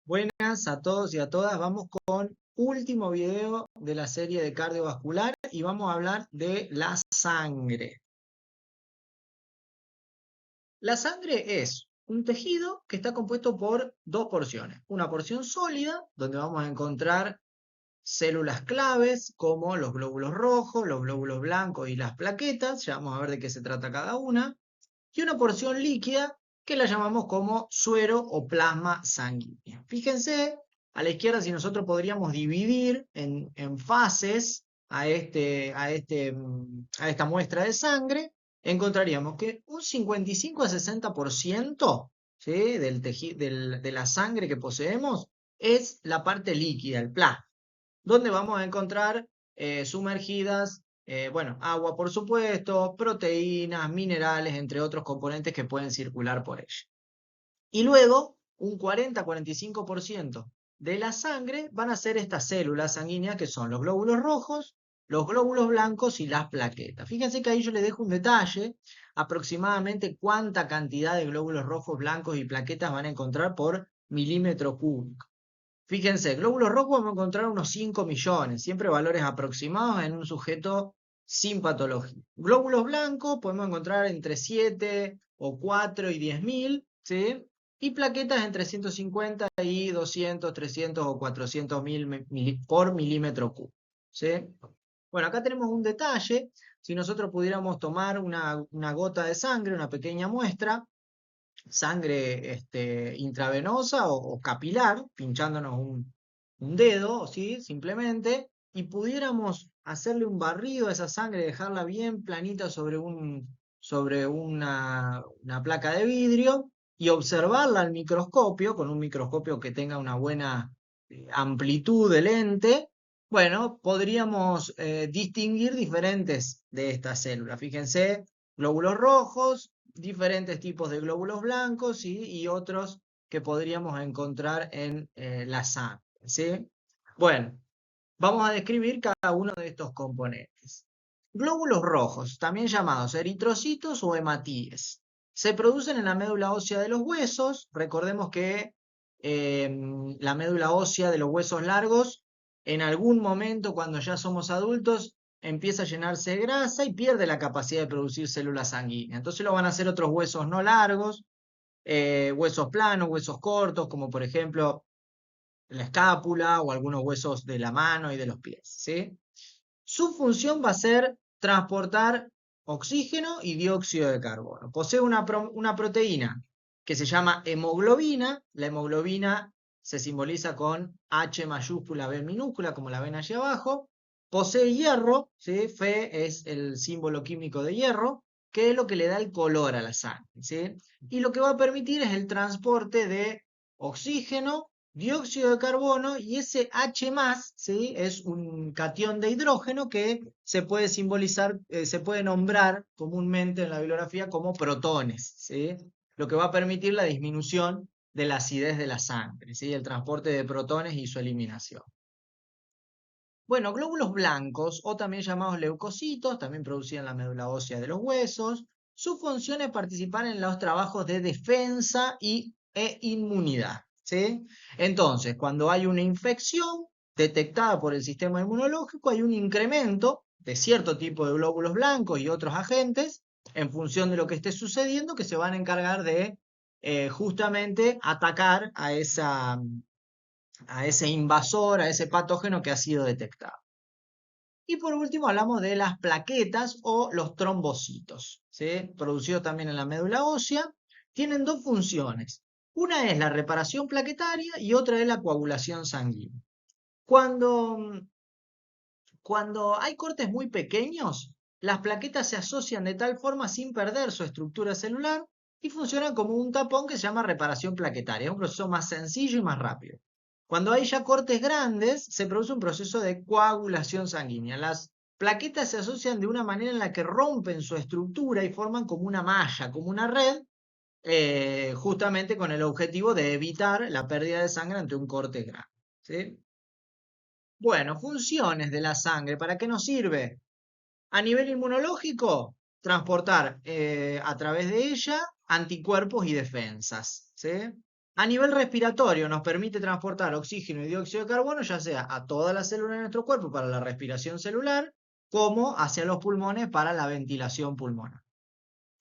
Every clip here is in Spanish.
Buenas a todos y a todas. Vamos con último video de la serie de cardiovascular y vamos a hablar de la sangre. La sangre es un tejido que está compuesto por dos porciones. Una porción sólida, donde vamos a encontrar células claves como los glóbulos rojos, los glóbulos blancos y las plaquetas. Ya vamos a ver de qué se trata cada una. Y una porción líquida que la llamamos como suero o plasma sanguíneo. Fíjense, a la izquierda si nosotros podríamos dividir en fases a esta muestra de sangre, encontraríamos que un 55 a 60%, ¿sí?, de la sangre que poseemos es la parte líquida, el plasma, donde vamos a encontrar sumergidas, bueno, agua por supuesto, proteínas, minerales, entre otros componentes que pueden circular por ella. Y luego, un 40-45% de la sangre van a ser estas células sanguíneas que son los glóbulos rojos, los glóbulos blancos y las plaquetas. Fíjense que ahí yo les dejo un detalle, aproximadamente cuánta cantidad de glóbulos rojos, blancos y plaquetas van a encontrar por milímetro cúbico. Fíjense, glóbulos rojos vamos a encontrar unos 5 millones, siempre valores aproximados en un sujeto sin patología. Glóbulos blancos podemos encontrar entre 7 o 4 y 10.000, ¿sí? Y plaquetas entre 150 y 200, 300 o 400.000 por milímetro cúbico, ¿sí? Bueno, acá tenemos un detalle. Si nosotros pudiéramos tomar una gota de sangre, una pequeña muestra, sangre intravenosa o capilar, pinchándonos un dedo, ¿sí?, simplemente, y pudiéramos hacerle un barrido a esa sangre, dejarla bien planita sobre una placa de vidrio y observarla al microscopio, con un microscopio que tenga una buena amplitud de lente. Bueno, podríamos distinguir diferentes de estas células. Fíjense, glóbulos rojos, diferentes tipos de glóbulos blancos, ¿sí?, y otros que podríamos encontrar en la sangre, ¿sí? Bueno, vamos a describir cada uno de estos componentes. Glóbulos rojos, también llamados eritrocitos o hematíes, se producen en la médula ósea de los huesos. Recordemos que la médula ósea de los huesos largos, en algún momento cuando ya somos adultos, empieza a llenarse de grasa y pierde la capacidad de producir células sanguíneas. Entonces lo van a hacer otros huesos no largos, huesos planos, huesos cortos, como por ejemplo la escápula o algunos huesos de la mano y de los pies, ¿sí? Su función va a ser transportar oxígeno y dióxido de carbono. Posee una proteína que se llama hemoglobina. La hemoglobina se simboliza con H mayúscula, B minúscula, como la ven allí abajo. Posee hierro, ¿sí? Fe es el símbolo químico de hierro, que es lo que le da el color a la sangre, ¿sí? Y lo que va a permitir es el transporte de oxígeno, dióxido de carbono, y ese H+, ¿sí?, es un catión de hidrógeno que se puede simbolizar, se puede nombrar comúnmente en la bibliografía como protones, ¿sí?, lo que va a permitir la disminución de la acidez de la sangre, ¿sí?, el transporte de protones y su eliminación. Bueno, glóbulos blancos, o también llamados leucocitos, también producidos en la médula ósea de los huesos. Su función es participar en los trabajos de defensa e inmunidad, ¿sí? Entonces, cuando hay una infección detectada por el sistema inmunológico, hay un incremento de cierto tipo de glóbulos blancos y otros agentes en función de lo que esté sucediendo, que se van a encargar de justamente atacar a ese invasor, a ese patógeno que ha sido detectado. Y por último hablamos de las plaquetas o los trombocitos, ¿sí?, producidos también en la médula ósea. Tienen dos funciones. Una es la reparación plaquetaria y otra es la coagulación sanguínea. Cuando hay cortes muy pequeños, las plaquetas se asocian de tal forma sin perder su estructura celular y funcionan como un tapón que se llama reparación plaquetaria. Es un proceso más sencillo y más rápido. Cuando hay ya cortes grandes, se produce un proceso de coagulación sanguínea. Las plaquetas se asocian de una manera en la que rompen su estructura y forman como una malla, como una red, justamente con el objetivo de evitar la pérdida de sangre ante un corte grande, ¿sí? Bueno, funciones de la sangre, ¿para qué nos sirve? A nivel inmunológico, transportar a través de ella anticuerpos y defensas, ¿sí? A nivel respiratorio nos permite transportar oxígeno y dióxido de carbono, ya sea a todas las células de nuestro cuerpo para la respiración celular, como hacia los pulmones para la ventilación pulmonar.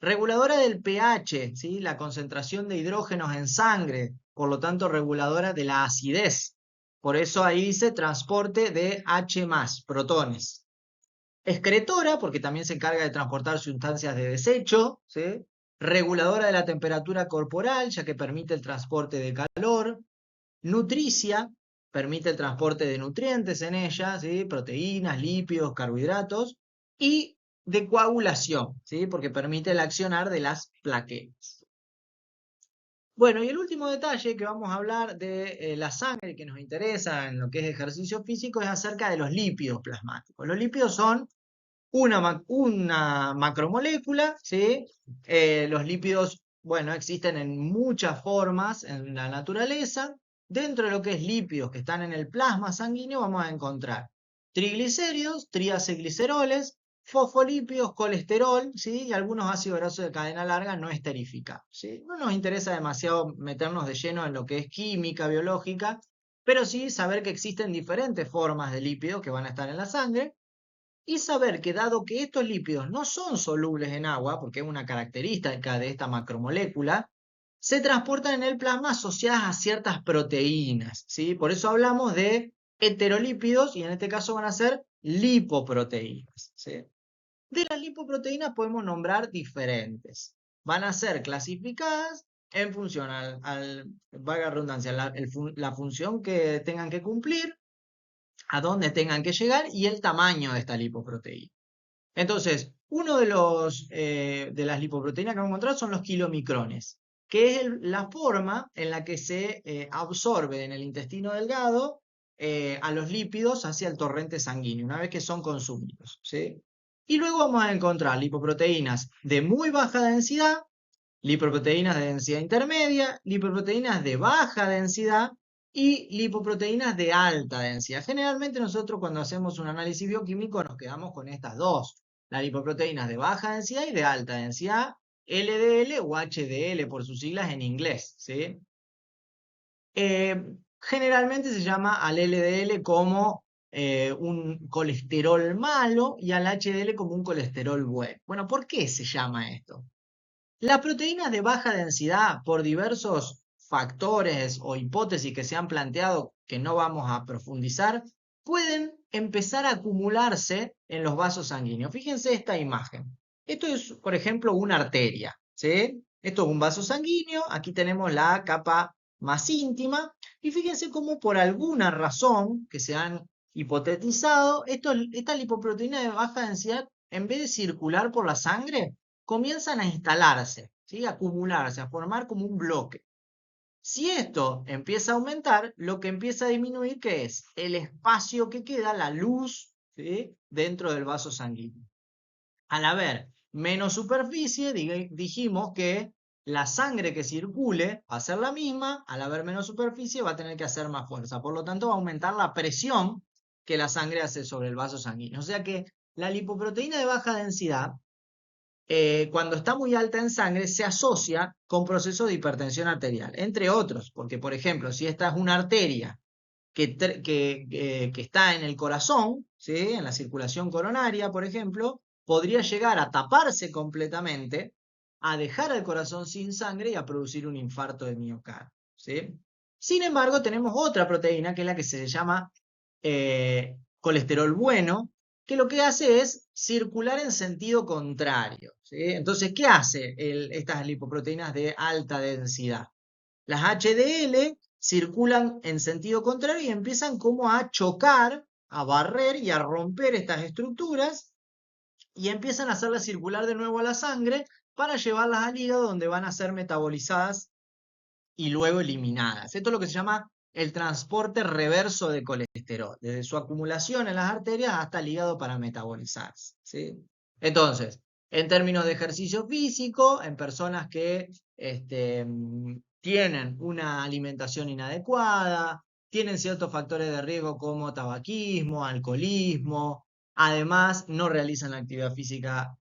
Reguladora del pH, ¿sí? La concentración de hidrógenos en sangre, por lo tanto reguladora de la acidez. Por eso ahí dice transporte de H+, protones. Excretora, porque también se encarga de transportar sustancias de desecho, ¿sí? Reguladora de la temperatura corporal, ya que permite el transporte de calor. Nutricia, permite el transporte de nutrientes en ella, ¿sí? Proteínas, lípidos, carbohidratos. Y de coagulación, ¿sí? Porque permite el accionar de las plaquetas. Bueno, y el último detalle que vamos a hablar de la sangre que nos interesa en lo que es ejercicio físico es acerca de los lípidos plasmáticos. Los lípidos son una macromolécula, ¿sí? Los lípidos, bueno, existen en muchas formas en la naturaleza. Dentro de lo que es lípidos que están en el plasma sanguíneo vamos a encontrar triglicéridos, triacilgliceroles, fosfolípidos, colesterol, ¿sí? Y algunos ácidos grasos de cadena larga no esterificados, ¿sí? No nos interesa demasiado meternos de lleno en lo que es química, biológica, pero sí saber que existen diferentes formas de lípidos que van a estar en la sangre y saber que dado que estos lípidos no son solubles en agua, porque es una característica de esta macromolécula, se transportan en el plasma asociadas a ciertas proteínas, ¿sí? Por eso hablamos de heterolípidos y en este caso van a ser lipoproteínas, ¿sí? De las lipoproteínas podemos nombrar diferentes. Van a ser clasificadas en función valga la redundancia, la función que tengan que cumplir, a dónde tengan que llegar y el tamaño de esta lipoproteína. Entonces, uno de las lipoproteínas que vamos a encontrar son los kilomicrones, que es la forma en la que se absorbe en el intestino delgado a los lípidos hacia el torrente sanguíneo, una vez que son consumidos, ¿sí? Y luego vamos a encontrar lipoproteínas de muy baja densidad, lipoproteínas de densidad intermedia, lipoproteínas de baja densidad y lipoproteínas de alta densidad. Generalmente nosotros cuando hacemos un análisis bioquímico nos quedamos con estas dos, las lipoproteínas de baja densidad y de alta densidad, LDL o HDL por sus siglas en inglés, ¿sí? Generalmente se llama al LDL como un colesterol malo y al HDL como un colesterol bueno. Bueno, ¿por qué se llama esto? Las proteínas de baja densidad, por diversos factores o hipótesis que se han planteado que no vamos a profundizar, pueden empezar a acumularse en los vasos sanguíneos. Fíjense esta imagen. Esto es, por ejemplo, una arteria, ¿sí? Esto es un vaso sanguíneo, aquí tenemos la capa más íntima, y fíjense cómo por alguna razón que se han hipotetizado, esta lipoproteína de baja densidad, en vez de circular por la sangre, comienzan a instalarse, ¿sí? A acumularse, a formar como un bloque. Si esto empieza a aumentar, lo que empieza a disminuir, ¿qué es? El espacio que queda, la luz, ¿sí? Dentro del vaso sanguíneo. Al haber menos superficie, dijimos que la sangre que circule va a ser la misma, al haber menos superficie va a tener que hacer más fuerza, por lo tanto va a aumentar la presión que la sangre hace sobre el vaso sanguíneo. O sea que la lipoproteína de baja densidad cuando está muy alta en sangre, se asocia con procesos de hipertensión arterial, entre otros, porque, por ejemplo, si esta es una arteria que está en el corazón, ¿sí? En la circulación coronaria, por ejemplo, podría llegar a taparse completamente, a dejar al corazón sin sangre y a producir un infarto de miocardio, ¿sí? Sin embargo, tenemos otra proteína que es la que se llama colesterol bueno, que lo que hace es circular en sentido contrario, ¿sí? Entonces, ¿qué hace estas lipoproteínas de alta densidad? Las HDL circulan en sentido contrario y empiezan como a chocar, a barrer y a romper estas estructuras y empiezan a hacerlas circular de nuevo a la sangre para llevarlas al hígado donde van a ser metabolizadas y luego eliminadas. Esto es lo que se llama el transporte reverso de colesterol, desde su acumulación en las arterias hasta el hígado para metabolizarse, ¿sí? Entonces, en términos de ejercicio físico, en personas que tienen una alimentación inadecuada, tienen ciertos factores de riesgo como tabaquismo, alcoholismo, además no realizan la actividad física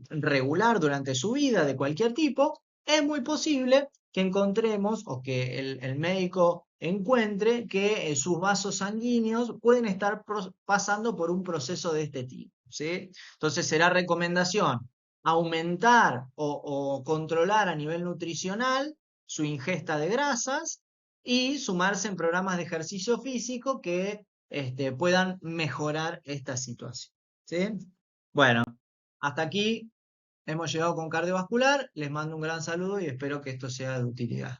regular durante su vida de cualquier tipo, es muy posible que encontremos o que el médico encuentre que sus vasos sanguíneos pueden estar pasando por un proceso de este tipo, ¿sí? Entonces será recomendación aumentar o controlar a nivel nutricional su ingesta de grasas y sumarse en programas de ejercicio físico que puedan mejorar esta situación, ¿sí? Bueno, hasta aquí hemos llegado con cardiovascular. Les mando un gran saludo y espero que esto sea de utilidad.